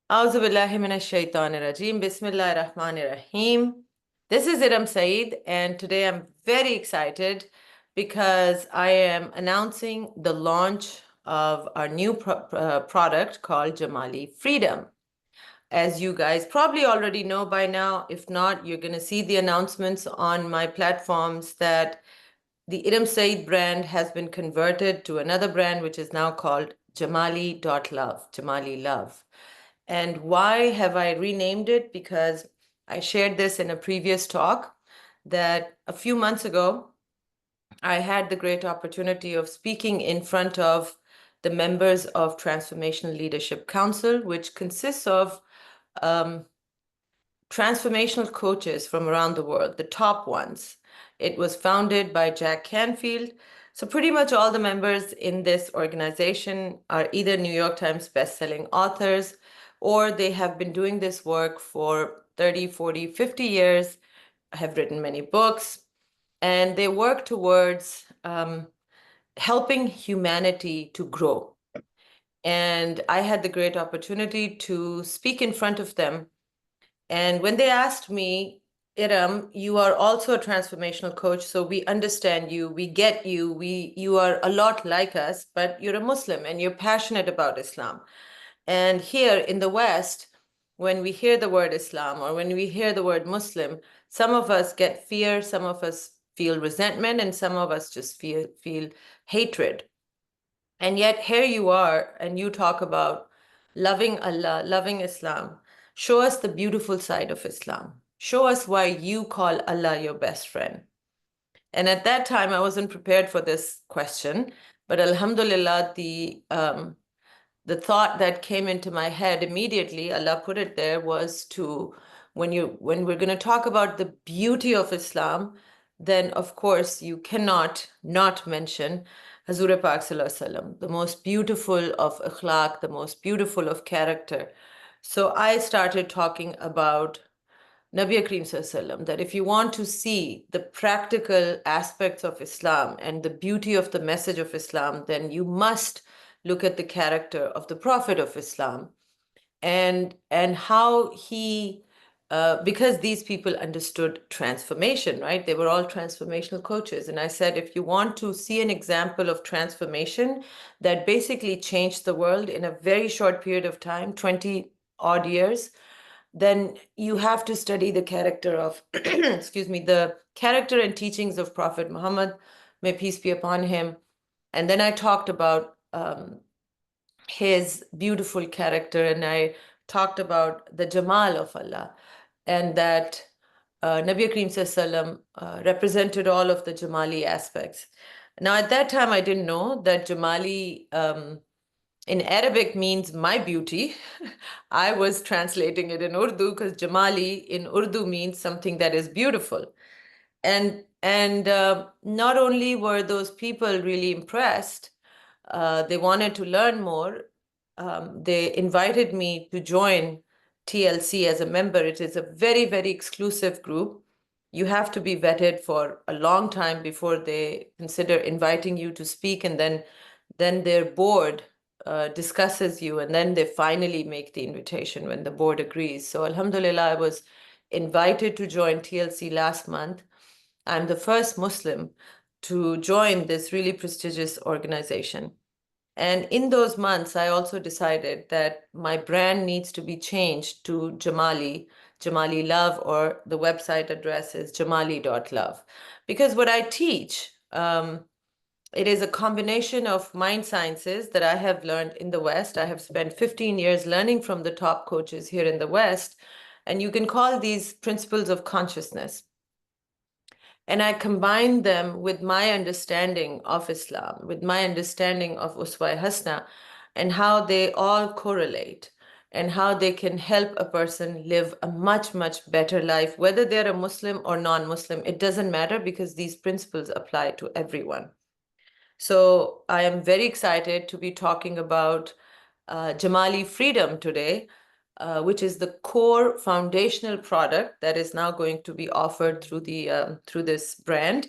A'udhu billahi minash shaitanir rajim. Bismillahir Rahmanir Rahim. This is Eram Saeed, and today I'm very excited because I am announcing the launch of our new product called Jamali Freedom. As you guys probably already know by now, if not, you're going to see the announcements on my platforms that the Eram Saeed brand has been converted to another brand, which is now called Jamali.love, Jamali Love. And why have I renamed it? Because I shared this in a previous talk that a few months ago, I had the great opportunity of speaking in front of the members of Transformational Leadership Council, which consists of um, transformational coaches from around the world, the top ones. It was founded by Jack Canfield. So pretty much all the members in this organization are either New York Times bestselling authors, or they have been doing this work for 30, 40, 50 years, have written many books, and they work towards helping humanity to grow. And I had the great opportunity to speak in front of them. And when they asked me, Iram, you are also a transformational coach, so we understand you, we get you, you are a lot like us, but you're a Muslim and you're passionate about Islam. And here in the West, when we hear the word Islam or when we hear the word Muslim, some of us get fear, some of us feel resentment, and some of us just feel hatred. And yet here you are, and you talk about loving Allah, loving Islam. Show us the beautiful side of Islam. Show us why you call Allah your best friend. And at that time, I wasn't prepared for this question, but Alhamdulillah, the thought that came into my head immediately, Allah put it there, was to when we're going to talk about the beauty of Islam, then of course you cannot not mention Hazur Pak Sallallahu Alaihi Wasallam, the most beautiful of akhlaq, the most beautiful of character. So I started talking about Nabi Kareem Sallallahu, that if you want to see the practical aspects of Islam and the beauty of the message of Islam, then you must look at the character of the Prophet of Islam and how he because these people understood transformation, right? They were all transformational coaches. And I said, if you want to see an example of transformation that basically changed the world in a very short period of time, 20 odd years, then you have to study the character of, excuse me, the character and teachings of Prophet Muhammad, may peace be upon him. And then I talked about his beautiful character, and I talked about the Jamal of Allah, and that Nabi Kareem Sallallahu represented all of the Jamali aspects. Now, at that time, I didn't know that Jamali in Arabic means my beauty. I was translating it in Urdu because Jamali in Urdu means something that is beautiful. And not only were those people really impressed, they wanted to learn more. They invited me to join TLC as a member. It is a very, very exclusive group. You have to be vetted for a long time before they consider inviting you to speak, and then their board discusses you, and then they finally make the invitation when the board agrees. So Alhamdulillah, I was invited to join TLC last month. I'm the first Muslim to join this really prestigious organization. And in those months, I also decided that my brand needs to be changed to Jamali, Jamali Love, or the website address is jamali.love. Because what I teach, it is a combination of mind sciences that I have learned in the West. I have spent 15 years learning from the top coaches here in the West, and you can call these principles of consciousness. And I combine them with my understanding of Islam, with my understanding of Uswa Hasna, and how they all correlate and how they can help a person live a much, much better life, whether they're a Muslim or non-Muslim. It doesn't matter because these principles apply to everyone. So I am very excited to be talking about Jamali Freedom today, which is the core foundational product that is now going to be offered through this brand.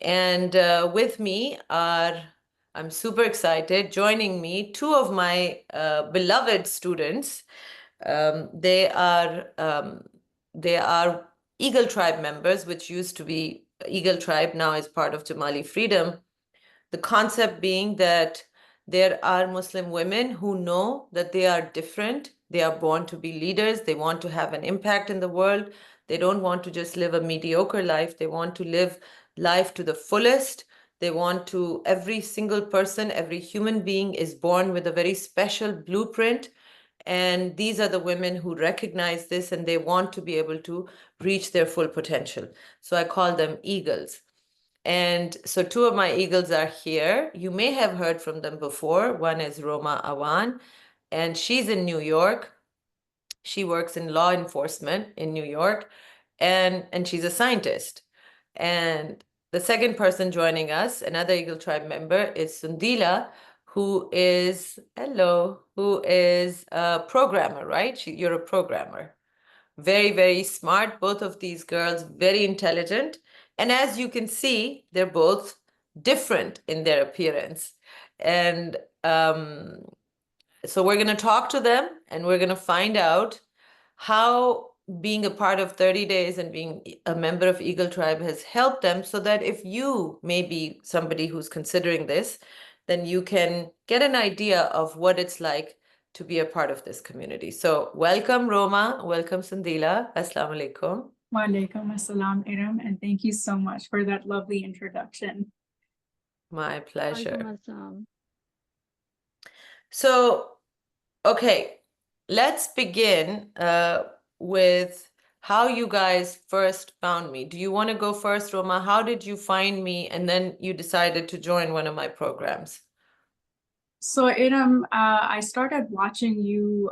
And with me are, I'm super excited, joining me, two of my beloved students, They are Eagle Tribe members, which used to be Eagle Tribe, now is part of Jamali Freedom. The concept being that there are Muslim women who know that they are different. They are born to be leaders. They want to have an impact in the world. They don't want to just live a mediocre life. They want to live life to the fullest. They want to, every single person, every human being is born with a very special blueprint. And these are the women who recognize this and they want to be able to reach their full potential. So I call them eagles. And so two of my eagles are here. You may have heard from them before. One is Roma Awan, and she's in New York. She works in law enforcement in New York, and she's a scientist. And the second person joining us, another Eagle Tribe member, is Sundila, who is, hello, who is a programmer, right? You're a programmer. Very, very smart. Both of these girls, very intelligent. And as you can see, they're both different in their appearance. And so we're going to talk to them and we're going to find out how being a part of 30 days and being a member of Eagle Tribe has helped them, so that if you may be somebody who's considering this, then you can get an idea of what it's like to be a part of this community. So welcome, Roma. Welcome, Sundila. Assalamu alaikum. Wa alaikum assalam, Eram, and thank you so much for that lovely introduction. My pleasure. Walaikum assalam. So, okay, let's begin with how you guys first found me. Do you want to go first, Roma? How did you find me? And then you decided to join one of my programs. So, Eram, I started watching you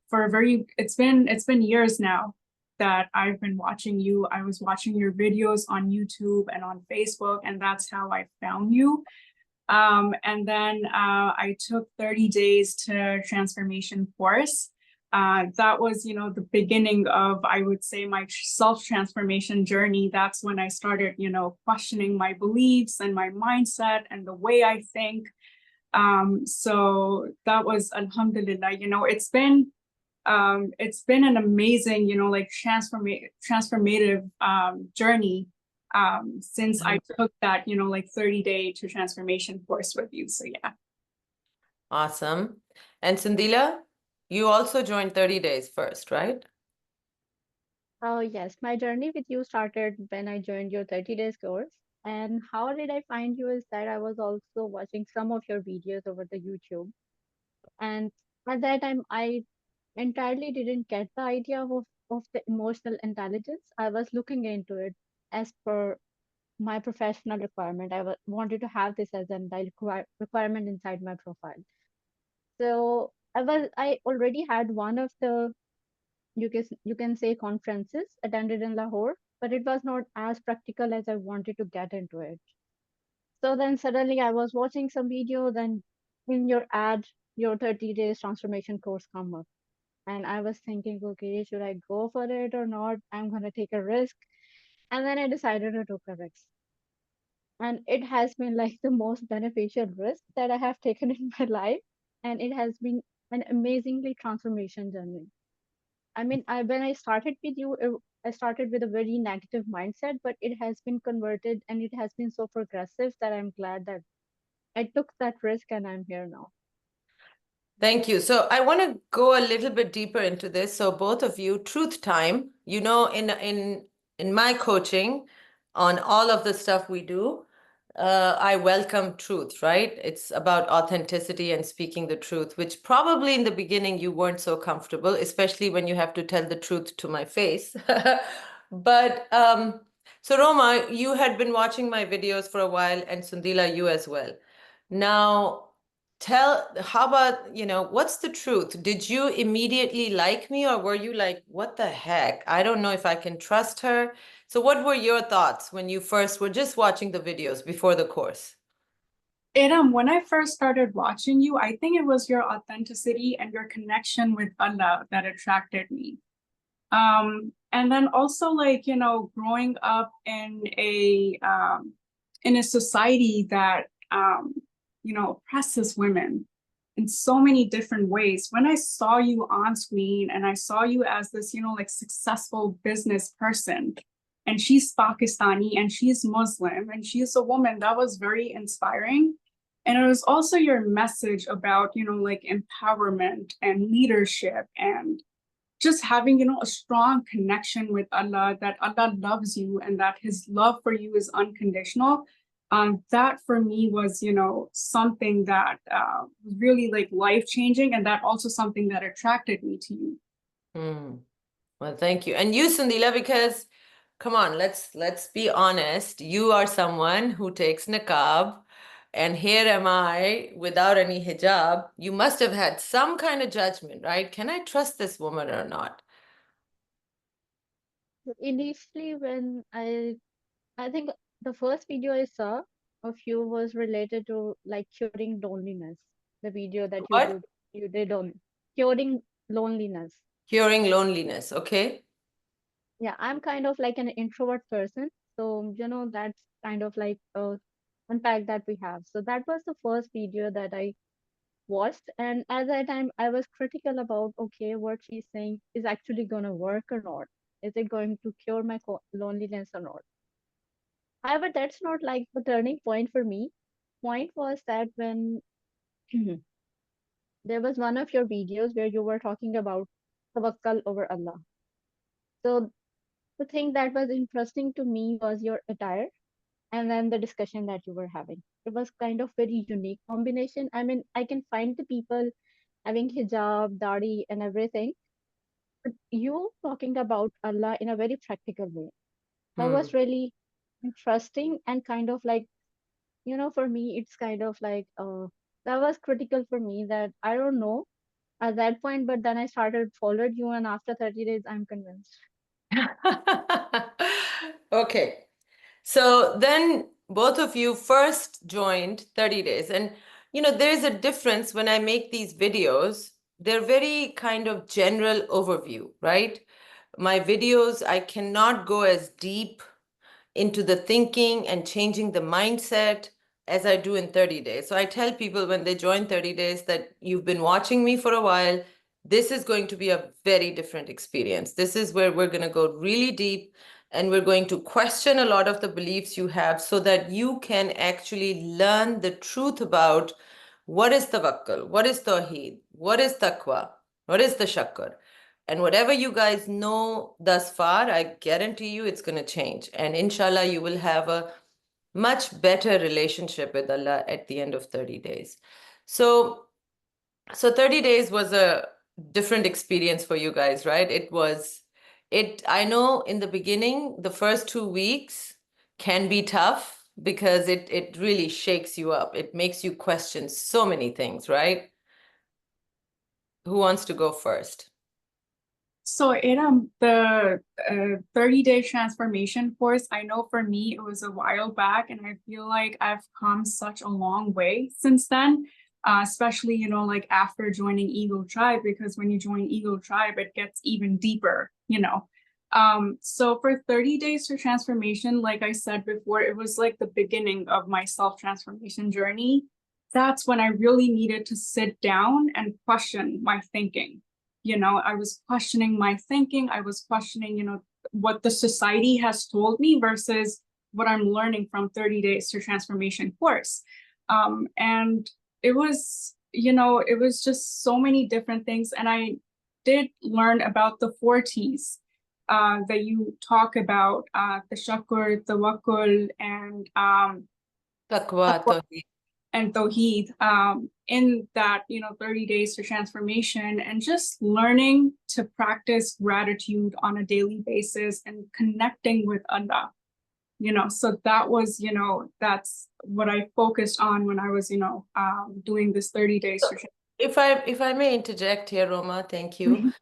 for it's been years now that I've been watching you. I was watching your videos on YouTube and on Facebook, and that's how I found you. And then I took 30 days to transformation course. That was, the beginning of, I would say, my self-transformation journey. That's when I started, questioning my beliefs and my mindset and the way I think. So that was, alhamdulillah, it's been an amazing, like transformative journey since I took that, like 30-day to transformation course with you. So yeah. Awesome. And Sundila, you also joined 30 days first, right? Oh, yes. My journey with you started when I joined your 30 days course. And how did I find you is that I was also watching some of your videos over the YouTube. And at that time, I entirely didn't get the idea of the emotional intelligence. I was looking into it as per my professional requirement. Wanted to have this as an requirement inside my profile. So I already had one of the you can say conferences attended in Lahore, but it was not as practical as I wanted to get into it. So then suddenly I was watching some video, then in your ad, your 30 days transformation course come up. And I was thinking, okay, should I go for it or not? I'm gonna take a risk. And then I decided to take a risk. And it has been like the most beneficial risk that I have taken in my life. And it has been an amazingly transformation journey. I mean, when I started with you, I started with a very negative mindset, but it has been converted and it has been so progressive that I'm glad that I took that risk and I'm here now. Thank you. So I want to go a little bit deeper into this. So both of you, truth time, in my coaching on all of the stuff we do, I welcome truth, right? It's about authenticity and speaking the truth, which probably in the beginning you weren't so comfortable, especially when you have to tell the truth to my face. But so Roma, you had been watching my videos for a while, and Sundila, you as well. Now, how about, what's the truth? Did you immediately like me, or were you like, what the heck? I don't know if I can trust her. So what were your thoughts when you first were just watching the videos before the course? Eram, when I first started watching you, I think it was your authenticity and your connection with Allah that attracted me. And then also, like, growing up in a society that oppresses women, in so many different ways. When I saw you on screen and I saw you as this, like successful business person, and she's Pakistani and she's Muslim and she's a woman, that was very inspiring. And it was also your message about, like empowerment and leadership and just having, a strong connection with Allah, that Allah loves you and that his love for you is unconditional. That for me was, something that was really like life-changing, and that also something that attracted me to you. Well, thank you. And you, Sundila, because come on, let's be honest. You are someone who takes niqab, and here am I without any hijab. You must have had some kind of judgment, right? Can I trust this woman or not? Initially, when I think the first video I saw of you was related to like curing loneliness. The video that What? you did on curing loneliness. Curing loneliness, okay? Yeah, I'm kind of like an introvert person, so that's kind of like a unpack that we have. So that was the first video that I watched, and at that time I was critical about, okay, what she's saying is actually gonna work or not. Is it going to cure my loneliness or not? However, that's not like the turning point for me. Point was that when there was one of your videos where you were talking about tawakkal over Allah. So the thing that was interesting to me was your attire and then the discussion that you were having. It was kind of very unique combination. I mean, I can find the people having hijab, dadi, and everything, but you talking about Allah in a very practical way. That was really interesting and kind of like, for me, it's kind of like that was critical for me that I don't know at that point, but then I started followed you, and after 30 days, I'm convinced. Okay. So then both of you first joined 30 days. And, there's a difference when I make these videos. They're very kind of general overview, right? My videos, I cannot go as deep into the thinking and changing the mindset as I do in 30 days. So I tell people when they join 30 days that you've been watching me for a while, this is going to be a very different experience. This is where we're going to go really deep, and we're going to question a lot of the beliefs you have so that you can actually learn the truth about what is tawakkul, what is tawheed, what is taqwa, what is the shakkar. And whatever you guys know thus far, I guarantee you it's going to change. And inshallah, you will have a much better relationship with Allah at the end of 30 days. So 30 days was a different experience for you guys, right? I know in the beginning, the first 2 weeks can be tough because it really shakes you up. It makes you question so many things, right? Who wants to go first? So, Eram, the 30-day transformation course, I know for me it was a while back, and I feel like I've come such a long way since then, especially, like after joining Eagle Tribe, because when you join Eagle Tribe, it gets even deeper, So for 30 days to transformation, like I said before, it was like the beginning of my self-transformation journey. That's when I really needed to sit down and question my thinking. I was questioning my thinking. I was questioning, what the society has told me versus what I'm learning from 30 Days to Transformation course. And it was, it was just so many different things. And I did learn about the 4 T's that you talk about, the shakur, tawakkul, and Taqwa, tawheed. and Tawheed, in that 30 days to transformation, and just learning to practice gratitude on a daily basis and connecting with Allah. So that was, that's what I focused on when I was, doing this 30 days to If I may interject here, Roma, thank you.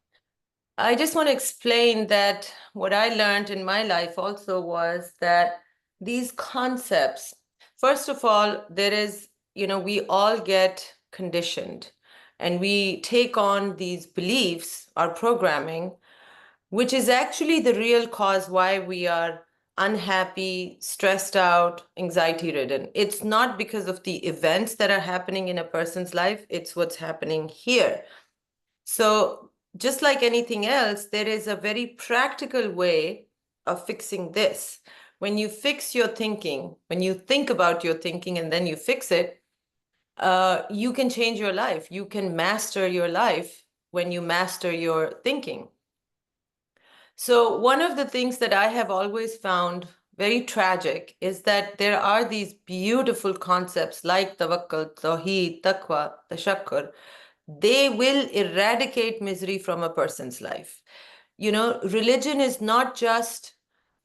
I just want to explain that what I learned in my life also was that these concepts, first of all, there is, we all get conditioned and we take on these beliefs, our programming, which is actually the real cause why we are unhappy, stressed out, anxiety ridden. It's not because of the events that are happening in a person's life, it's what's happening here. So just like anything else, there is a very practical way of fixing this. When you fix your thinking, when you think about your thinking and then you fix it, you can change your life. You can master your life when you master your thinking. So one of the things that I have always found very tragic is that there are these beautiful concepts like tawakkul, tawheed, taqwa, tashakkur. They will eradicate misery from a person's life. You know, religion is not just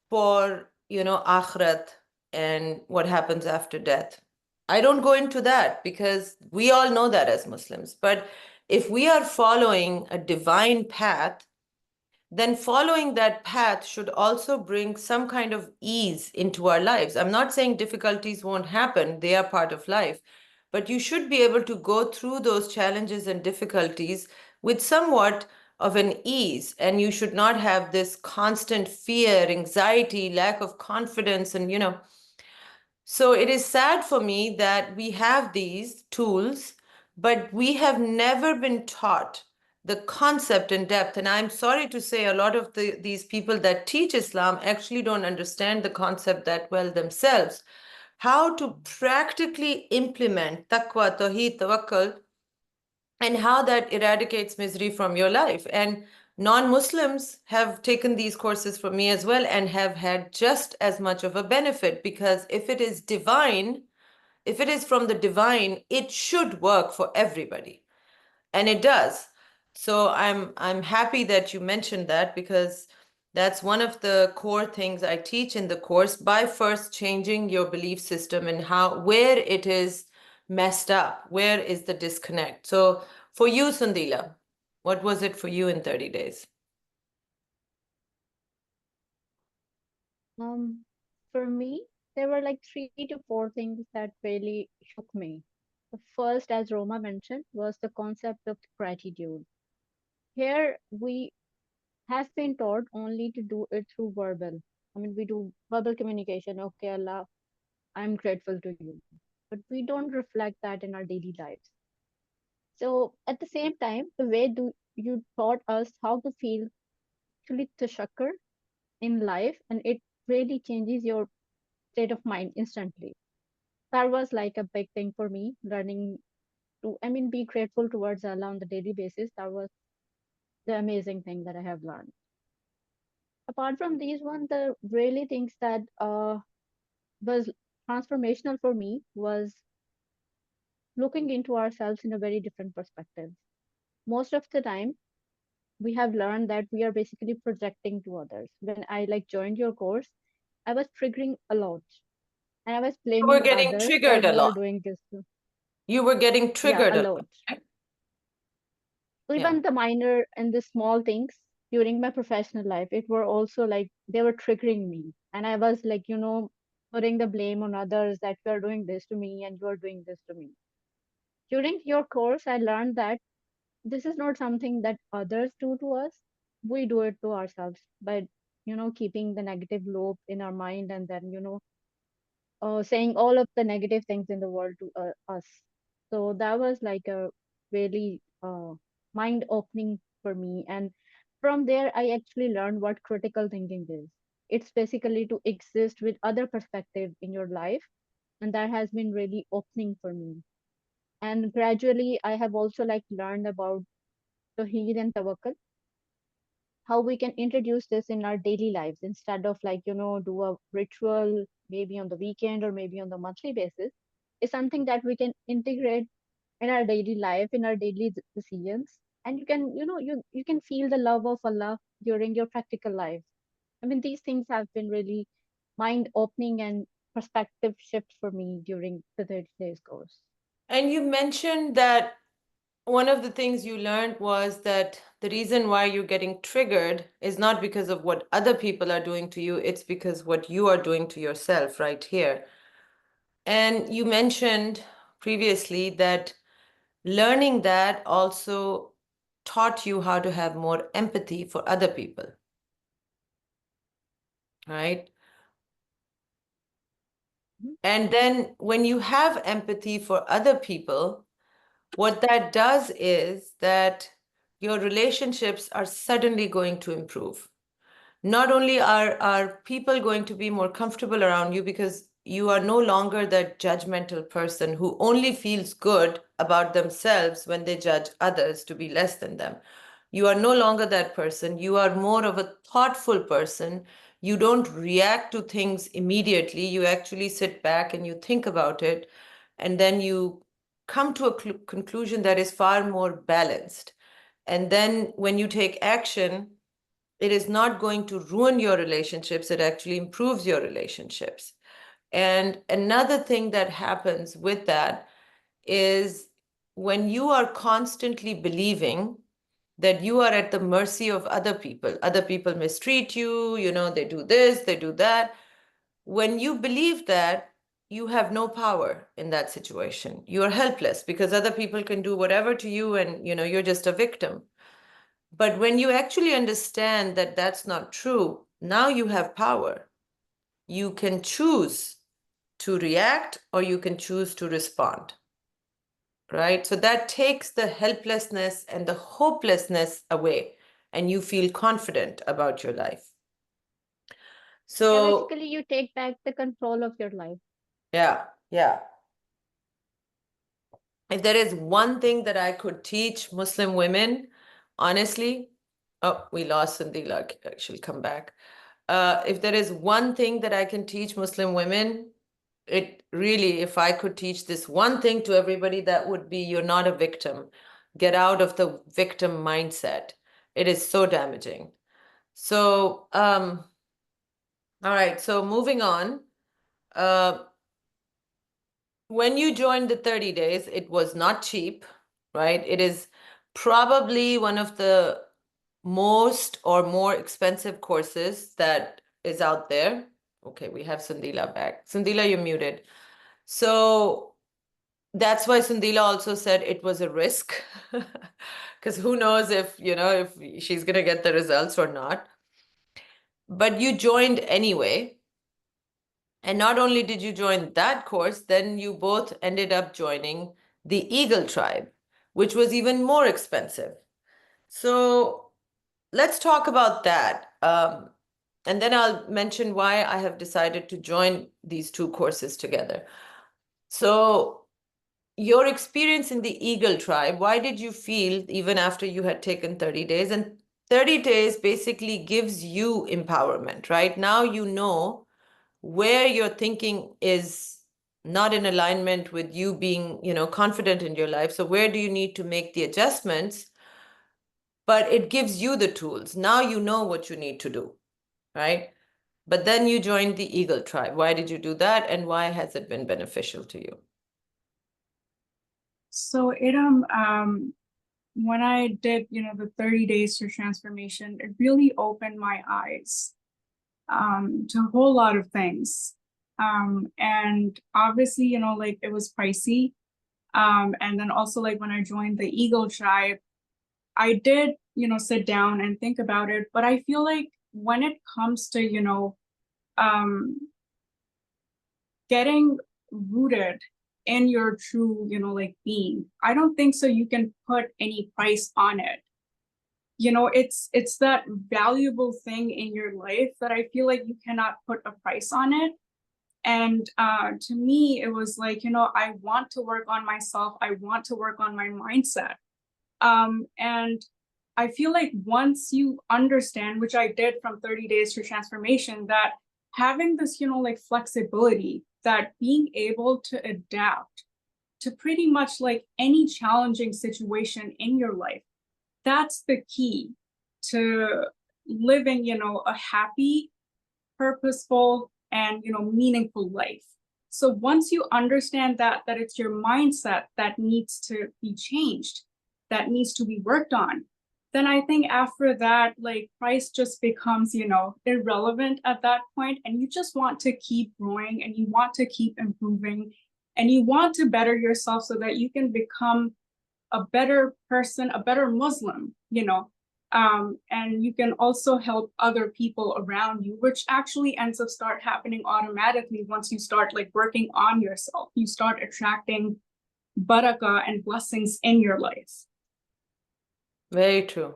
for, akhirat and what happens after death. I don't go into that because we all know that as Muslims. But if we are following a divine path, then following that path should also bring some kind of ease into our lives. I'm not saying difficulties won't happen, they are part of life, but you should be able to go through those challenges and difficulties with somewhat of an ease, and you should not have this constant fear, anxiety, lack of confidence, and so it is sad for me that we have these tools, but we have never been taught the concept in depth. And I'm sorry to say, a lot of these people that teach Islam actually don't understand the concept that well themselves. How to practically implement taqwa, tawheed, tawakkul, and how that eradicates misery from your life. And non-Muslims have taken these courses from me as well and have had just as much of a benefit, because if it is divine, if it is from the divine, it should work for everybody. And it does. So I'm happy that you mentioned that, because that's one of the core things I teach in the course, by first changing your belief system and where it is messed up, where is the disconnect. So for you, Sundila, what was it for you in 30 days? Um, for me, there were like 3 to 4 things that really shook me. The first, as Roma mentioned, was the concept of gratitude. Here, we have been taught only to do it through verbal. I mean, we do verbal communication. Okay, Allah, I'm grateful to you. But we don't reflect that in our daily lives. So at the same time, the way you taught us how to feel actually tashakkar in life, and it really changes your state of mind instantly. That was like a big thing for me, learning to, I mean, be grateful towards Allah on the daily basis. That was the amazing thing that I have learned. Apart from these one, the really things that was transformational for me was looking into ourselves in a very different perspective. Most of the time, we have learned that we are basically projecting to others. When I like joined your course, I was triggering a lot, and I was You were blaming getting others that triggered a you are lot. doing this. You were getting Yeah, triggered a a lot. lot, right? So Yeah. even the minor and the small things during my professional life, it were also like they were triggering me. And I was like, putting the blame on others that you are doing this to me and you are doing this to me. During your course, I learned that this is not something that others do to us. We do it to ourselves by, keeping the negative loop in our mind, and then, saying all of the negative things in the world to us. So that was like a really mind opening for me. And from there, I actually learned what critical thinking is. It's basically to exist with other perspective in your life. And that has been really opening for me. And gradually, I have also like learned about Tawheed and Tawakkul, how we can introduce this in our daily lives instead of like do a ritual maybe on the weekend or maybe on the monthly basis, is something that we can integrate in our daily life, in our daily decisions, and you can you can feel the love of Allah during your practical life. I mean, these things have been really mind opening and perspective shift for me during the 30 days course. And you mentioned that one of the things you learned was that the reason why you're getting triggered is not because of what other people are doing to you, it's because what you are doing to yourself right here. And you mentioned previously that learning that also taught you how to have more empathy for other people, right? And then when you have empathy for other people, what that does is that your relationships are suddenly going to improve. Not only are people going to be more comfortable around you because you are no longer that judgmental person who only feels good about themselves when they judge others to be less than them. You are no longer that person. You are more of a thoughtful person. You don't react to things immediately. You actually sit back and you think about it, and then you come to a conclusion that is far more balanced. And then when you take action, it is not going to ruin your relationships. It actually improves your relationships. And another thing that happens with that is when you are constantly believing that you are at the mercy of other people mistreat you, they do this, they do that. When you believe that, you have no power in that situation. You are helpless because other people can do whatever to you, and you're just a victim. But when you actually understand that that's not true, now you have power. You can choose to react or you can choose to respond, right? So that takes the helplessness and the hopelessness away, and you feel confident about your life. Yeah, So, basically you take back the control of your life. yeah, yeah. If there is one thing that I could teach Muslim women, honestly, oh, we lost Sandila, she'll come back. If there is one thing that I can teach Muslim women, it really, if I could teach this one thing to everybody, that would be you're not a victim. Get out of the victim mindset. It is so damaging. So, all right, so moving on. When you joined the 30 days, it was not cheap, right? It is probably one of the most or more expensive courses that is out there. Okay, we have Sundila back. Sundila, you're muted. So that's why Sundila also said it was a risk, because who knows if she's gonna get the results or not. But you joined anyway. And not only did you join that course, then you both ended up joining the Eagle Tribe, which was even more expensive. So let's talk about that. And then I'll mention why I have decided to join these two courses together. So your experience in the Eagle Tribe, why did you feel even after you had taken 30 days? And 30 days basically gives you empowerment, right? Now you know where your thinking is not in alignment with you being, confident in your life. So where do you need to make the adjustments? But it gives you the tools. Now you know what you need to do, right? But then you joined the Eagle Tribe. Why did you do that? And why has it been beneficial to you? So Iram, when I did, the 30 days to transformation, it really opened my eyes to a whole lot of things. And obviously, like it was pricey. And then also like when I joined the Eagle Tribe, I did, sit down and think about it. But I feel like when it comes to, um, getting rooted in your true, like being, I don't think so you can put any price on it. It's that valuable thing in your life that I feel like you cannot put a price on it. And to me, it was like, I want to work on myself. I want to work on my mindset. And I feel like once you understand, which I did from 30 days to transformation, that having this, like flexibility, that being able to adapt to pretty much like any challenging situation in your life, that's the key to living, a happy, purposeful, and, meaningful life. So once you understand that it's your mindset that needs to be changed, that needs to be worked on, then I think after that, like price just becomes, irrelevant at that point, and you just want to keep growing and you want to keep improving and you want to better yourself so that you can become a better person, a better Muslim, And you can also help other people around you, which actually ends up start happening automatically once you start like working on yourself. You start attracting barakah and blessings in your life. Very true.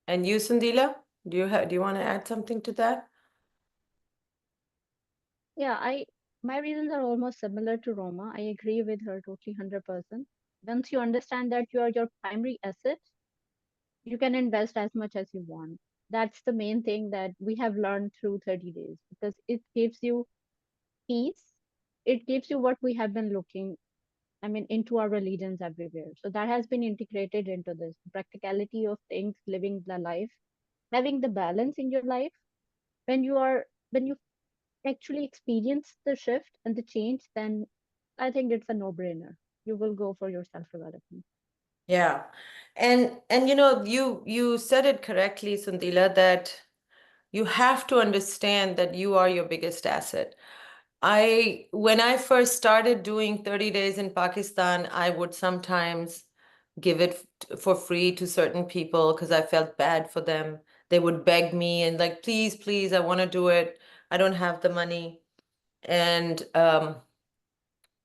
And you, Sundila, do you want to add something to that? Yeah, my reasons are almost similar to Roma. I agree with her totally 100%. Once you understand that you are your primary asset, you can invest as much as you want. That's the main thing that we have learned through 30 days because it gives you peace. It gives you what we have been looking, I mean, into our religions everywhere. So that has been integrated into this practicality of things, living the life, having the balance in your life. When you actually experience the shift and the change, then I think it's a no-brainer. You will go for your self-development. Yeah. And you said it correctly, Sundila, that you have to understand that you are your biggest asset. When I first started doing 30 days in Pakistan, I would sometimes give it for free to certain people because I felt bad for them. They would beg me and like, please, please, I want to do it. I don't have the money. And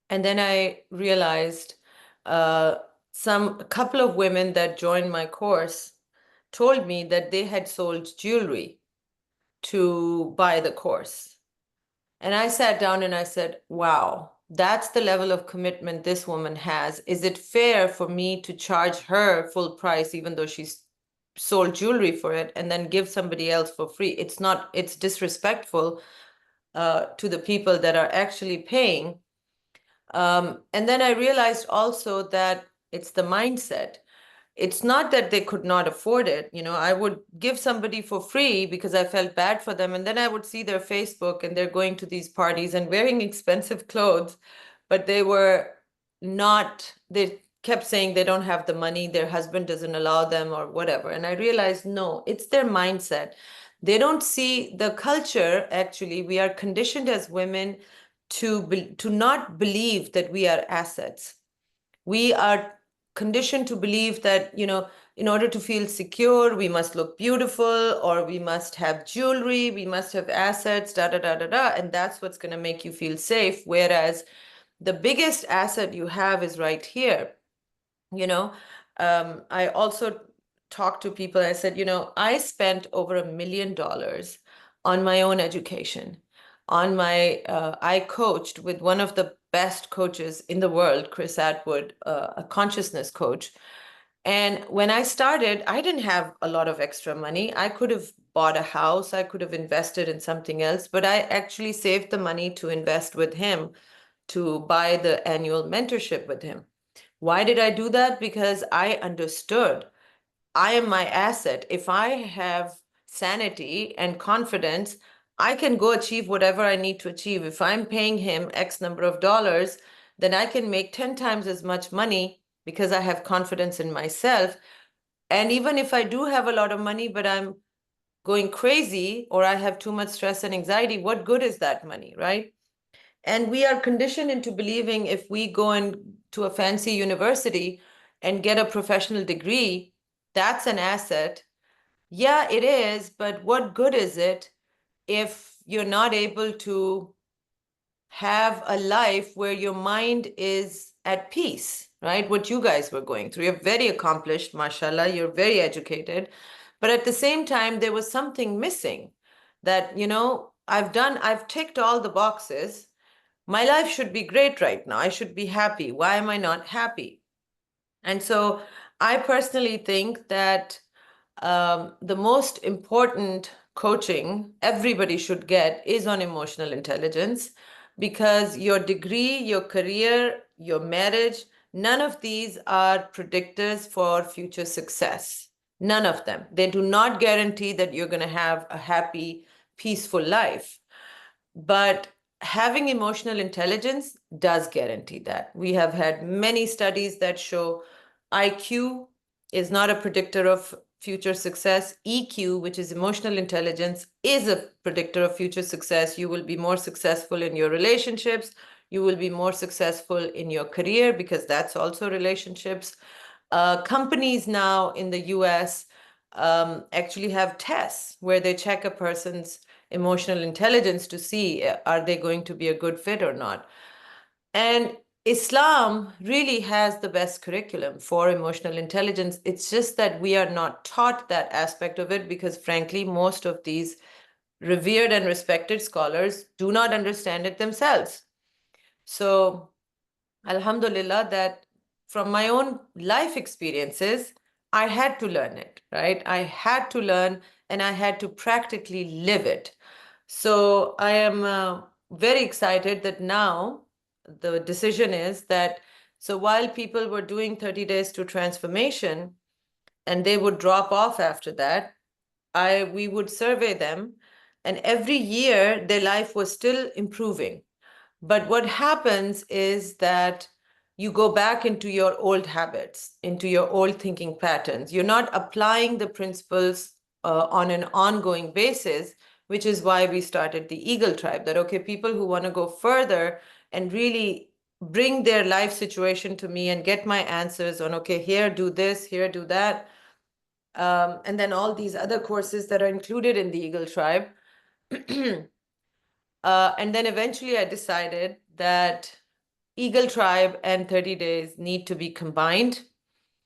then I realized a couple of women that joined my course told me that they had sold jewelry to buy the course. And I sat down and I said, wow, that's the level of commitment this woman has. Is it fair for me to charge her full price, even though she's sold jewelry for it, and then give somebody else for free? It's not, it's disrespectful to the people that are actually paying. And then I realized also that it's the mindset. It's not that they could not afford it. I would give somebody for free because I felt bad for them. And then I would see their Facebook and they're going to these parties and wearing expensive clothes, but they kept saying they don't have the money, their husband doesn't allow them or whatever. And I realized, no, it's their mindset. They don't see the culture. Actually, we are conditioned as women to not believe that we are assets. We are conditioned to believe that, in order to feel secure, we must look beautiful, or we must have jewelry, we must have assets, da da da da da, and that's what's going to make you feel safe. Whereas the biggest asset you have is right here. I also talked to people. I said, I spent over $1 million on my own education. I coached with one of the best coaches in the world, Chris Atwood, a consciousness coach. And when I started, I didn't have a lot of extra money. I could have bought a house, I could have invested in something else, but I actually saved the money to invest with him, to buy the annual mentorship with him. Why did I do that? Because I understood I am my asset. If I have sanity and confidence, I can go achieve whatever I need to achieve. If I'm paying him X number of dollars, then I can make 10 times as much money because I have confidence in myself. And even if I do have a lot of money, but I'm going crazy or I have too much stress and anxiety, what good is that money, right? And we are conditioned into believing if we go into a fancy university and get a professional degree, that's an asset. Yeah, it is, but what good is it if you're not able to have a life where your mind is at peace, right? What you guys were going through. You're very accomplished, mashallah, you're very educated. But at the same time, there was something missing that, I've ticked all the boxes. My life should be great right now. I should be happy. Why am I not happy? And so I personally think that the most important coaching everybody should get is on emotional intelligence, because your degree, your career, your marriage, none of these are predictors for future success. None of them. They do not guarantee that you're going to have a happy, peaceful life. But having emotional intelligence does guarantee that. We have had many studies that show IQ is not a predictor of future success. EQ, which is emotional intelligence, is a predictor of future success. You will be more successful in your relationships. You will be more successful in your career, because that's also relationships. Companies now in the US actually have tests where they check a person's emotional intelligence to see are they going to be a good fit or not. And Islam really has the best curriculum for emotional intelligence. It's just that we are not taught that aspect of it because, frankly, most of these revered and respected scholars do not understand it themselves. So, Alhamdulillah, that from my own life experiences, I had to learn it, right? I had to learn and I had to practically live it. So I am very excited that now the decision is that, so while people were doing 30 days to transformation and they would drop off after that, we would survey them, and every year their life was still improving. But what happens is that you go back into your old habits, into your old thinking patterns. You're not applying the principles on an ongoing basis, which is why we started the Eagle Tribe. That, okay, people who want to go further and really bring their life situation to me and get my answers on, okay, here, do this, here, do that. And then all these other courses that are included in the Eagle Tribe. And then eventually I decided that Eagle Tribe and 30 Days need to be combined,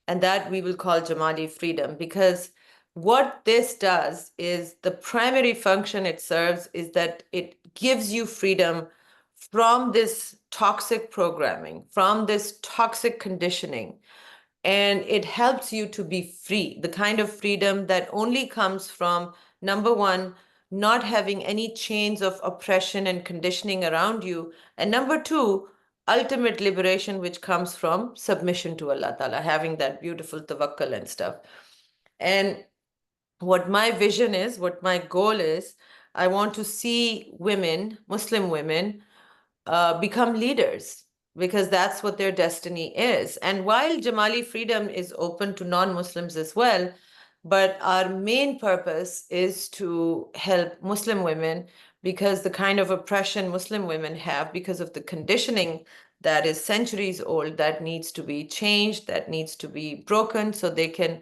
and that we will call Jamali Freedom, because what this does is the primary function it serves is that it gives you freedom from this toxic programming, from this toxic conditioning, and it helps you to be free, the kind of freedom that only comes from, number one, not having any chains of oppression and conditioning around you, and number two, ultimate liberation, which comes from submission to Allah Ta'ala, having that beautiful tawakkul and stuff. And what my vision is, what my goal is, I want to see women, Muslim women, become leaders, because that's what their destiny is. And while Jamali Freedom is open to non-Muslims as well, but our main purpose is to help Muslim women, because the kind of oppression Muslim women have because of the conditioning that is centuries old, that needs to be changed, that needs to be broken, so they can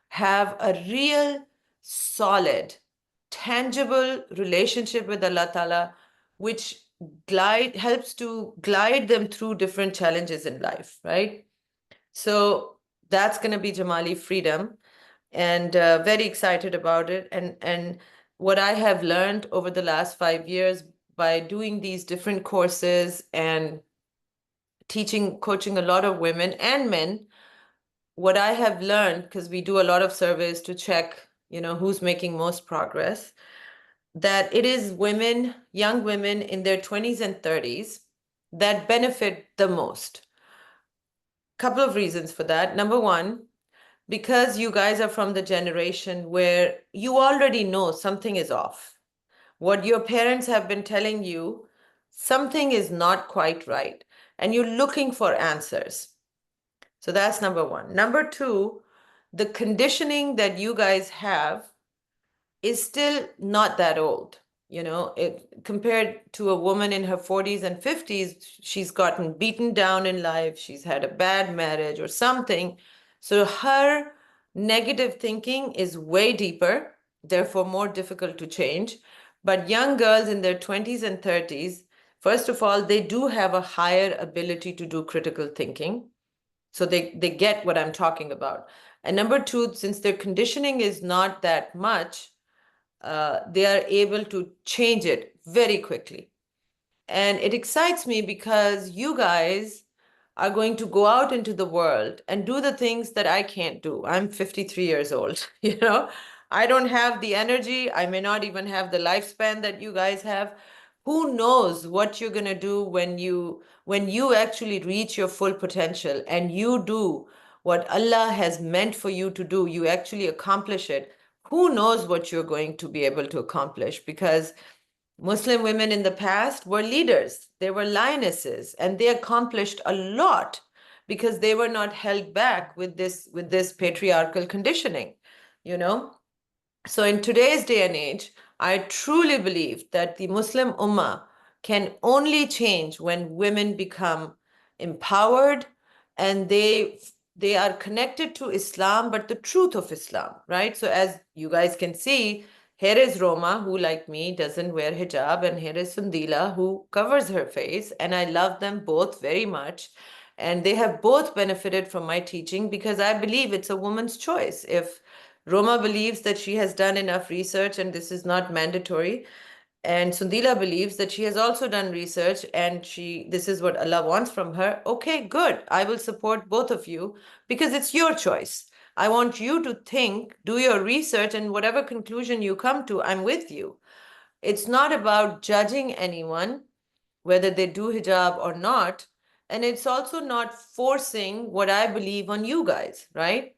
have a real, solid, tangible relationship with Allah Ta'ala, which helps to glide them through different challenges in life, right? So that's going to be Jamali Freedom, and very excited about it. And what I have learned over the last 5 years by doing these different courses and teaching, coaching a lot of women and men, what I have learned, because we do a lot of surveys to check, who's making most progress, that it is women, young women in their 20s and 30s that benefit the most. Couple of reasons for that. Number one, because you guys are from the generation where you already know something is off. What your parents have been telling you, something is not quite right, and you're looking for answers. So that's number one. Number two, the conditioning that you guys have is still not that old. Compared to a woman in her 40s and 50s, she's gotten beaten down in life, she's had a bad marriage or something. So her negative thinking is way deeper, therefore more difficult to change. But young girls in their 20s and 30s, first of all, they do have a higher ability to do critical thinking. So they get what I'm talking about. And number two, since their conditioning is not that much, they are able to change it very quickly. And it excites me because you guys are going to go out into the world and do the things that I can't do. I'm 53 years old, I don't have the energy. I may not even have the lifespan that you guys have. Who knows what you're going to do when you actually reach your full potential and you do what Allah has meant for you to do, you actually accomplish it. Who knows what you're going to be able to accomplish, because Muslim women in the past were leaders, they were lionesses, and they accomplished a lot because they were not held back with this patriarchal conditioning, So in today's day and age, I truly believe that the Muslim Ummah can only change when women become empowered and they they are connected to Islam, but the truth of Islam, right? So as you guys can see, here is Roma, who like me doesn't wear hijab, and here is Sundila, who covers her face, and I love them both very much. And they have both benefited from my teaching because I believe it's a woman's choice. If Roma believes that she has done enough research and this is not mandatory, and Sundila believes that she has also done research and this is what Allah wants from her, okay, good. I will support both of you because it's your choice. I want you to think, do your research, and whatever conclusion you come to, I'm with you. It's not about judging anyone, whether they do hijab or not. And it's also not forcing what I believe on you guys, right?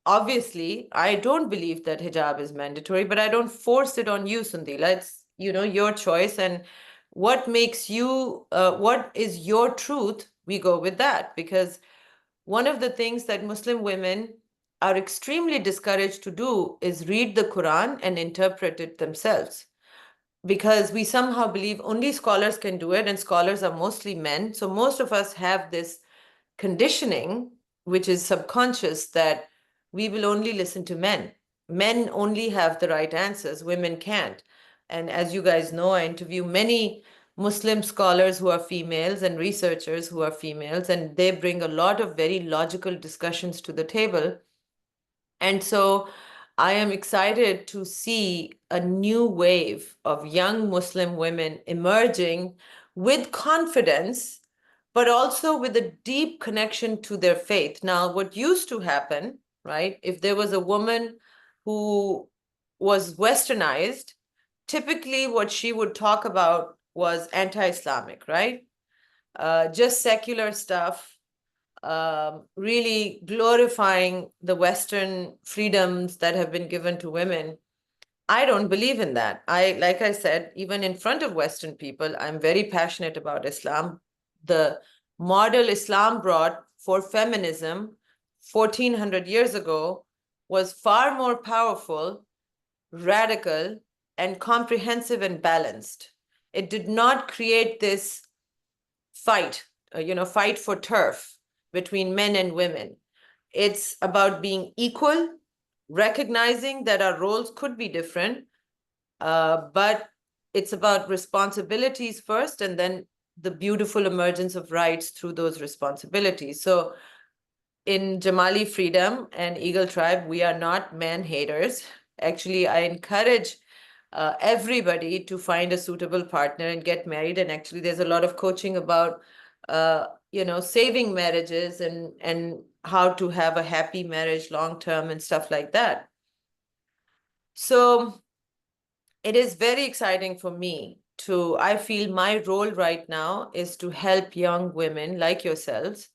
Obviously, I don't believe that hijab is mandatory, but I don't force it on you, Sundila. It's, your choice. And what makes you, what is your truth, we go with that. Because one of the things that Muslim women are extremely discouraged to do is read the Quran and interpret it themselves. Because we somehow believe only scholars can do it, and scholars are mostly men. So most of us have this conditioning, which is subconscious, that we will only listen to men. Men only have the right answers, women can't. And as you guys know, I interview many Muslim scholars who are females and researchers who are females, and they bring a lot of very logical discussions to the table. And so I am excited to see a new wave of young Muslim women emerging with confidence, but also with a deep connection to their faith. Now, what used to happen, right, if there was a woman who was westernized, typically what she would talk about was anti-Islamic, right? Just secular stuff, really glorifying the Western freedoms that have been given to women. I don't believe in that. Like I said, even in front of Western people, I'm very passionate about Islam. The model Islam brought for feminism 1400 years ago was far more powerful, radical, and comprehensive and balanced. It did not create this fight, fight for turf between men and women. It's about being equal, recognizing that our roles could be different, but it's about responsibilities first, and then the beautiful emergence of rights through those responsibilities. So in Jamali Freedom and Eagle Tribe, we are not man haters. Actually, I encourage everybody to find a suitable partner and get married. And actually, there's a lot of coaching about, saving marriages and how to have a happy marriage long term and stuff like that. So it is very exciting for me I feel my role right now is to help young women like yourselves.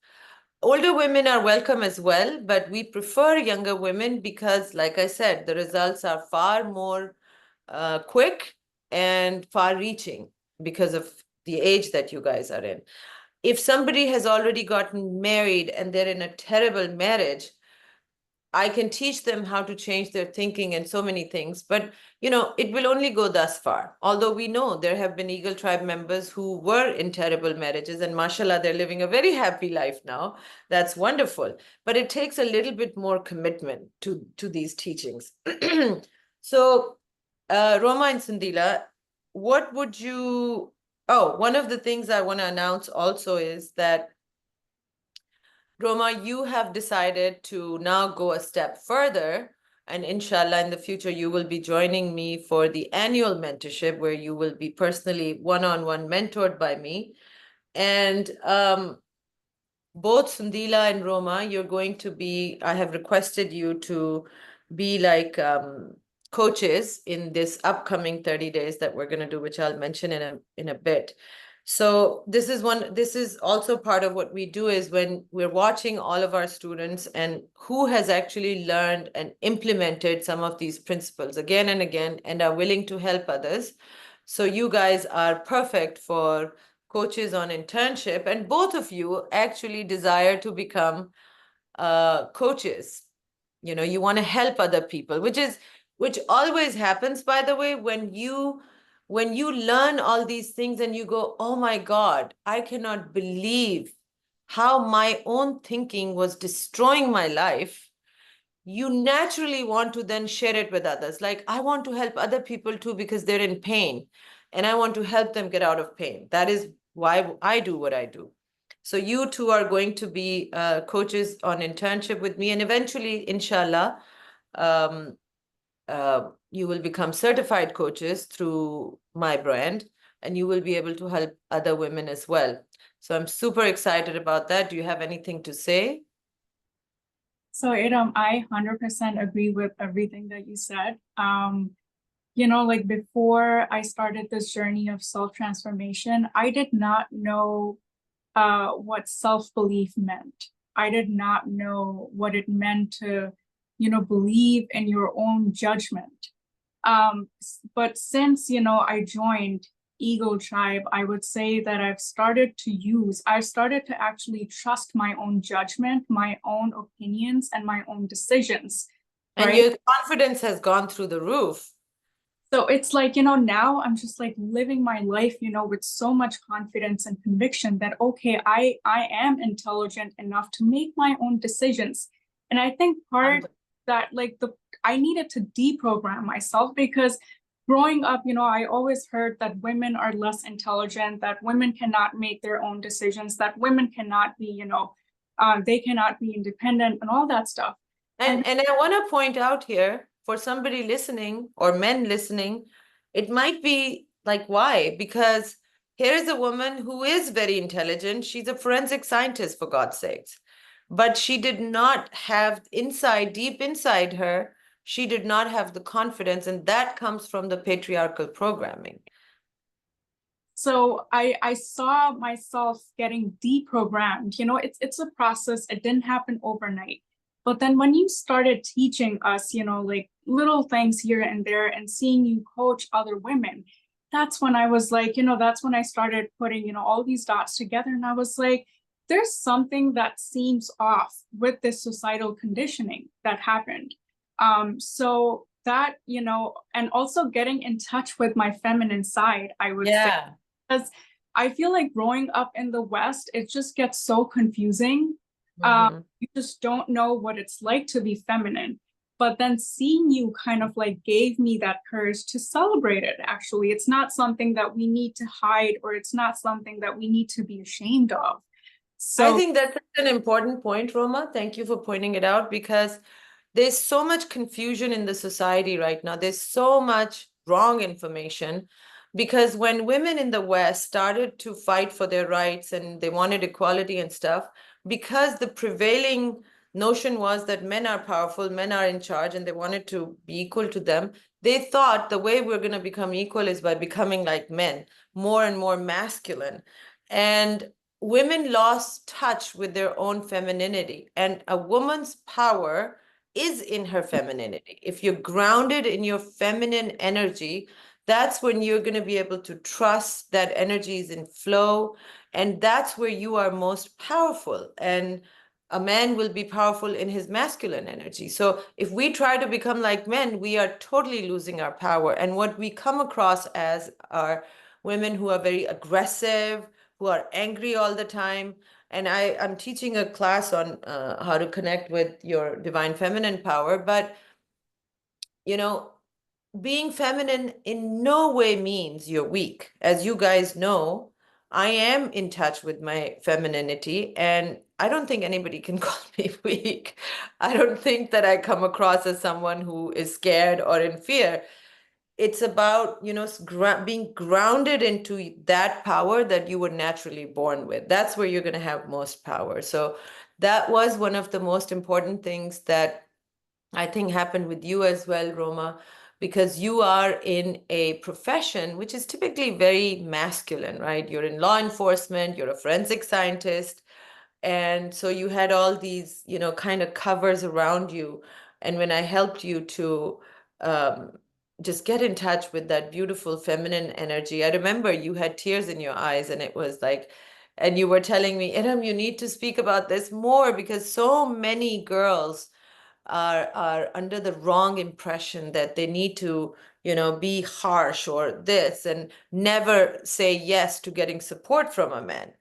Older women are welcome as well, but we prefer younger women because, like I said, the results are far more quick and far-reaching because of the age that you guys are in. If somebody has already gotten married and they're in a terrible marriage, I can teach them how to change their thinking and so many things, but it will only go thus far. Although we know there have been Eagle Tribe members who were in terrible marriages, and mashallah, they're living a very happy life now. That's wonderful. But it takes a little bit more commitment to these teachings. So, Roma and Sundila, what would you... Oh, one of the things I want to announce also is that Roma, you have decided to now go a step further, and inshallah, in the future, you will be joining me for the annual mentorship where you will be personally one-on-one mentored by me. And both Sundila and Roma, you're going to be, I have requested you to be like coaches in this upcoming 30 days that we're going to do, which I'll mention in a bit. So this is also part of what we do, is when we're watching all of our students and who has actually learned and implemented some of these principles again and again and are willing to help others. So you guys are perfect for coaches on internship, and both of you actually desire to become coaches. You want to help other people, which always happens, by the way, when you learn all these things and you go, oh my God, I cannot believe how my own thinking was destroying my life, you naturally want to then share it with others. Like, I want to help other people too because they're in pain and I want to help them get out of pain. That is why I do what I do. So you two are going to be coaches on internship with me, and eventually, inshallah, um, you will become certified coaches through my brand, and you will be able to help other women as well. So I'm super excited about that. Do you have anything to say? So, Iram, I 100% agree with everything that you said. You know, like before I started this journey of self-transformation, I did not know what self-belief meant. I did not know what it meant to, you know, believe in your own judgment. But since, you know, I joined Eagle Tribe, I would say that I've started to actually trust my own judgment, my own opinions, and my own decisions, And right? your confidence has gone through the roof. So it's like, you know, now I'm just like living my life, you know, with so much confidence and conviction that, okay, I am intelligent enough to make my own decisions. And I think part that like I needed to deprogram myself, because growing up, you know, I always heard that women are less intelligent, that women cannot make their own decisions, that women cannot be, you know, they cannot be independent and all that stuff. And I want to point out here, for somebody listening or men listening, it might be like, why? Because here's a woman who is very intelligent. She's a forensic scientist, for God's sakes. But she did not have deep inside her, she did not have the confidence, and that comes from the patriarchal programming. So I saw myself getting deprogrammed. You know, it's a process. It didn't happen overnight. But then when you started teaching us, you know, like little things here and there, and seeing you coach other women, that's when I was like, you know, that's when I started putting, you know, all these dots together. And I was like, there's something that seems off with this societal conditioning that happened. So that, you know, and also getting in touch with my feminine side, I would say, because I feel like growing up in the West, it just gets so confusing. You just don't know what it's like to be feminine. But then seeing you kind of like gave me that courage to celebrate it, actually. It's not something that we need to hide, or it's not something that we need to be ashamed of. I So think that's an important point, Roma. Thank you for pointing it out, because there's so much confusion in the society right now. There's so much wrong information, because when women in the West started to fight for their rights and they wanted equality and stuff, because the prevailing notion was that men are powerful, men are in charge, and they wanted to be equal to them, they thought the way we're going to become equal is by becoming like men, more and more masculine. And women lost touch with their own femininity. And a woman's power is in her femininity. If you're grounded in your feminine energy, that's when you're going to be able to trust that energy is in flow. And that's where you are most powerful. And a man will be powerful in his masculine energy. So if we try to become like men, we are totally losing our power. And what we come across as are women who are very aggressive, who are angry all the time. And I'm teaching a class on how to connect with your divine feminine power. But, you know, being feminine in no way means you're weak. As you guys know, I am in touch with my femininity, and I don't think anybody can call me weak. I don't think that I come across as someone who is scared or in fear. It's about, you know, being grounded into that power that you were naturally born with. That's where you're going to have most power. So that was one of the most important things that I think happened with you as well, Roma, because you are in a profession which is typically very masculine, right? You're in law enforcement, you're a forensic scientist. And so you had all these, you know, kind of covers around you. And when I helped you to um, just get in touch with that beautiful feminine energy, I remember you had tears in your eyes, and it was like, and you were telling me, Eram, you need to speak about this more, because so many girls are under the wrong impression that they need to, you know, be harsh or this, and never say yes to getting support from a man.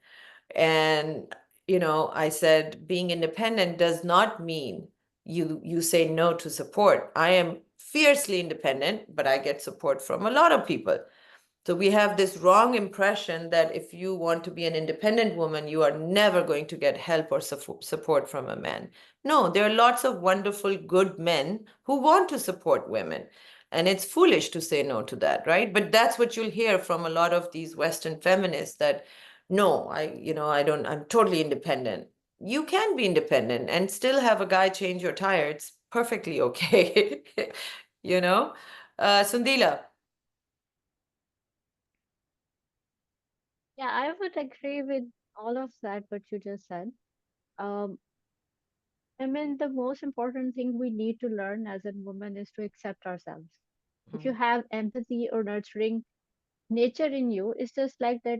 And I said being independent does not mean you say no to support. I am fiercely independent, but I get support from a lot of people. So we have this wrong impression that if you want to be an independent woman, you are never going to get help or support from a man. No, there are lots of wonderful, good men who want to support women. And it's foolish to say no to that, right? But that's what you'll hear from a lot of these Western feminists that, no, I'm totally independent. You can be independent and still have a guy change your tire. It's perfectly okay. you know? Sundila. Yeah, I would agree with all of that, what you just said. Um, I mean, the most important thing we need to learn as a woman is to accept ourselves. If you have empathy or nurturing nature in you, it's just like that,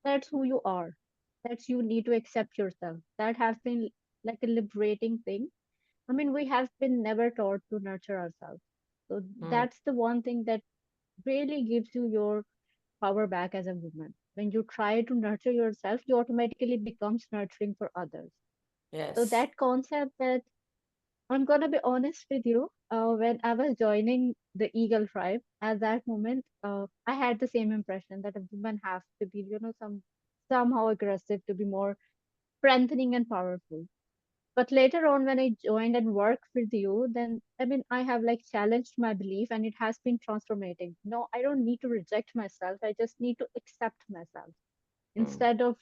that's who you are. That's you need to accept yourself. That has been like a liberating thing. I mean, we have been never taught to nurture ourselves. So Mm, that's the one thing that really gives you your power back as a woman. When you try to nurture yourself, you automatically becomes nurturing for others. So yes. that concept that I'm gonna be honest with you, when I was joining the Eagle tribe, at that moment, I had the same impression that a woman has to be, somehow aggressive to be more strengthening and powerful. But later on, when I joined and worked with you, then I mean, I have like challenged my belief and it has been transformating. No, I don't need to reject myself. I just need to accept myself. Mm, Instead of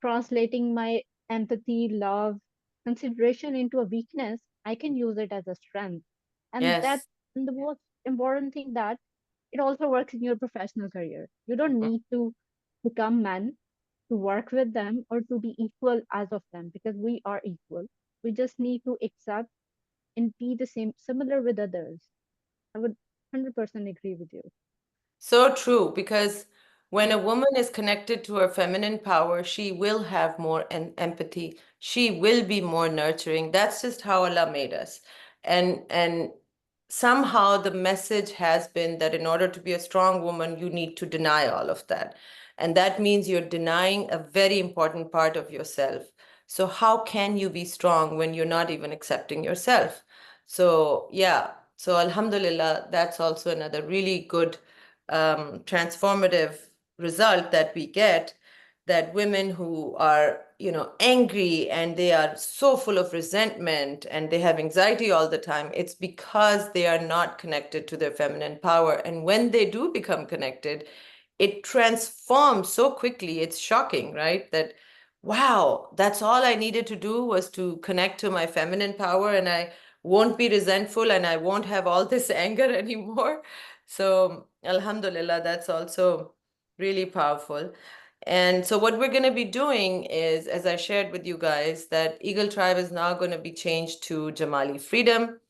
translating my empathy, love, consideration into a weakness, I can use it as a strength. And that yes. and the most important thing that it also works in your professional career. You don't Mm. need to become men to work with them or to be equal as of them because we are equal. We just need to accept and be the same, similar with others. I would 100% agree with you. So true, because when a woman is connected to her feminine power, she will have more empathy. She will be more nurturing. That's just how Allah made us. And somehow the message has been that in order to be a strong woman, you need to deny all of that. And that means you're denying a very important part of yourself. So how can you be strong when you're not even accepting yourself? So yeah, so Alhamdulillah, that's also another really good transformative result that we get, that women who are angry and they are so full of resentment and they have anxiety all the time, it's because they are not connected to their feminine power. And when they do become connected, it transforms so quickly. It's shocking, right? That, wow, that's all I needed to do was to connect to my feminine power, and I won't be resentful and I won't have all this anger anymore. So, Alhamdulillah, that's also really powerful. And so, what we're going to be doing is, as I shared with you guys, that Eagle Tribe is now going to be changed to Jamali Freedom,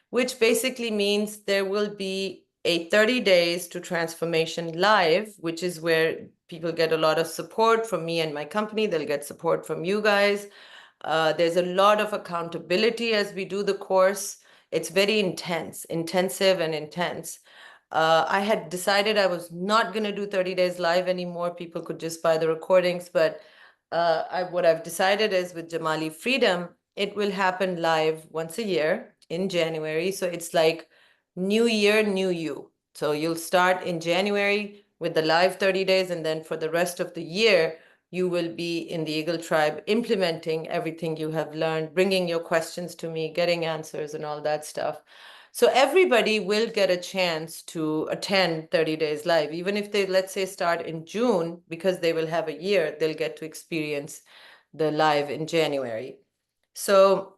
which basically means there will be a 30 days to transformation live, which is where people get a lot of support from me and my company. They'll get support from you guys. There's a lot of accountability as we do the course. It's very intensive and intense. I had decided I was not going to do 30 days live anymore. People could just buy the recordings. But what I've decided is with Jamali Freedom, it will happen live once a year in January. So it's like new year, new you. So you'll start in January with the live 30 days, and then for the rest of the year, you will be in the Eagle Tribe implementing everything you have learned, bringing your questions to me, getting answers, and all that stuff. So everybody will get a chance to attend 30 Days Live, even if they, let's say, start in June, because they will have a year, they'll get to experience the live in January. So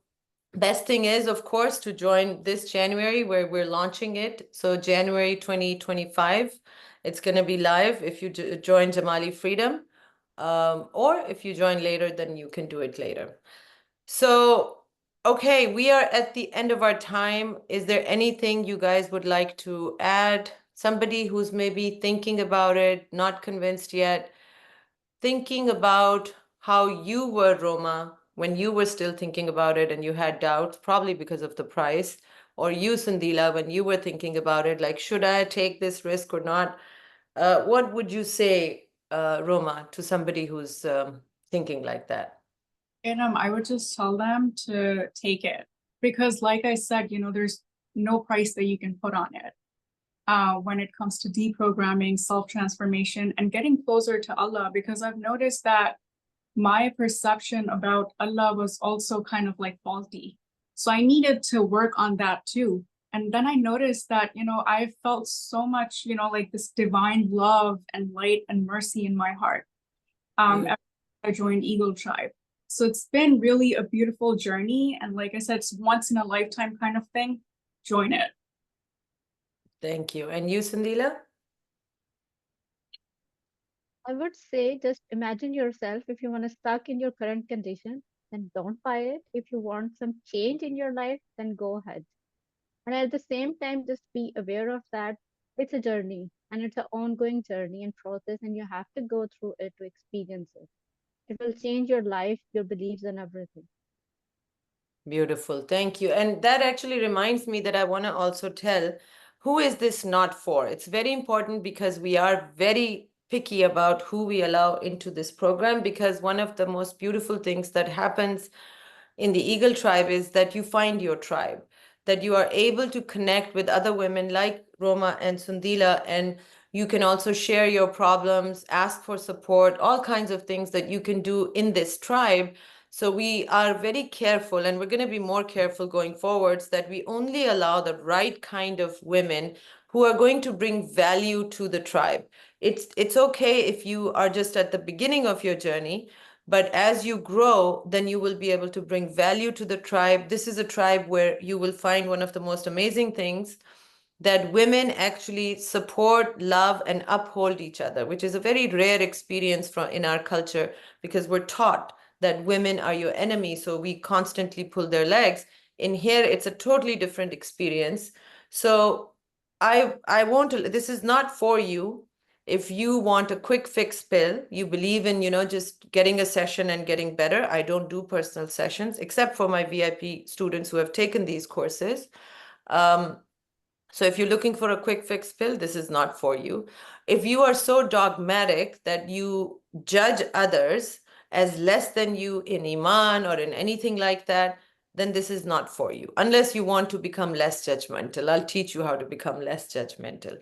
best thing is, of course, to join this January where we're launching it. So January 2025, it's going to be live if you join Jamali Freedom. Or if you join later, then you can do it later. So, okay, we are at the end of our time. Is there anything you guys would like to add? Somebody who's maybe thinking about it, not convinced yet, thinking about how you were, Roma, when you were still thinking about it and you had doubts, probably because of the price, or you, Sandila, when you were thinking about it, like, should I take this risk or not? What would you say, Roma, to somebody who's thinking like that? I would just tell them to take it because, like I said, there's no price that you can put on it when it comes to deprogramming, self-transformation, and getting closer to Allah. Because I've noticed that my perception about Allah was also kind of like faulty. So I needed to work on that too. And then I noticed that, I felt so much, like this divine love and light and mercy in my heart. Yeah. After I joined Eagle Tribe. So it's been really a beautiful journey. And like I said, it's once in a lifetime kind of thing. Join it. Thank you. And you, Sundila? I would say just imagine yourself if you want to stuck in your current condition, then don't buy it. If you want some change in your life, then go ahead. And at the same time, just be aware of that it's a journey and it's an ongoing journey and process, and you have to go through it to experience it. It will change your life, your beliefs, and everything. Beautiful. Thank you. And that actually reminds me that I want to also tell who is this not for? It's very important because we are very picky about who we allow into this program, because one of the most beautiful things that happens in the Eagle Tribe is that you find your tribe, that you are able to connect with other women like Roma and Sundila, and you can also share your problems, ask for support, all kinds of things that you can do in this tribe. So we are very careful, and we're going to be more careful going forwards, that we only allow the right kind of women who are going to bring value to the tribe. It's okay if you are just at the beginning of your journey, but as you grow, then you will be able to bring value to the tribe. This is a tribe where you will find one of the most amazing things, that women actually support, love, and uphold each other, which is a very rare experience in our culture, because we're taught that women are your enemy, so we constantly pull their legs. In here, it's a totally different experience. So I won't, this is not for you. If you want a quick fix pill, you believe in, just getting a session and getting better. I don't do personal sessions, except for my VIP students who have taken these courses. So if you're looking for a quick fix pill, this is not for you. If you are so dogmatic that you judge others as less than you in Iman or in anything like that, then this is not for you, unless you want to become less judgmental. I'll teach you how to become less judgmental.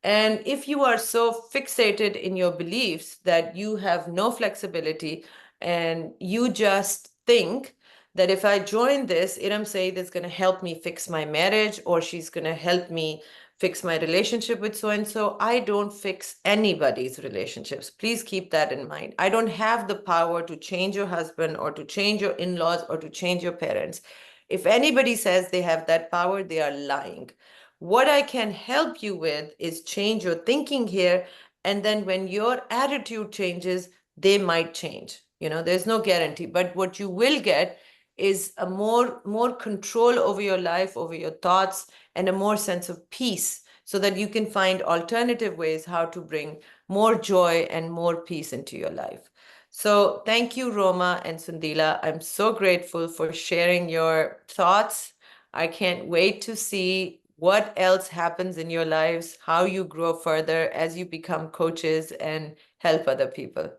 And if you are so fixated in your beliefs that you have no flexibility, and you just think that if I join this, Eram Saeed is going to help me fix my marriage, or she's going to help me fix my relationship with so-and-so. I don't fix anybody's relationships. Please keep that in mind. I don't have the power to change your husband or to change your in-laws or to change your parents. If anybody says they have that power, they are lying. What I can help you with is change your thinking here. And then when your attitude changes, they might change. There's no guarantee. But what you will get is a more control over your life, over your thoughts, and a more sense of peace, so that you can find alternative ways how to bring more joy and more peace into your life. So thank you, Roma and Sundila. I'm so grateful for sharing your thoughts. I can't wait to see what else happens in your lives, how you grow further as you become coaches and help other people.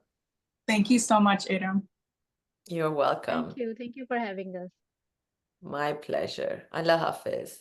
Thank you so much, Eram. You're welcome. Thank you. Thank you for having us. My pleasure. Allah Hafiz.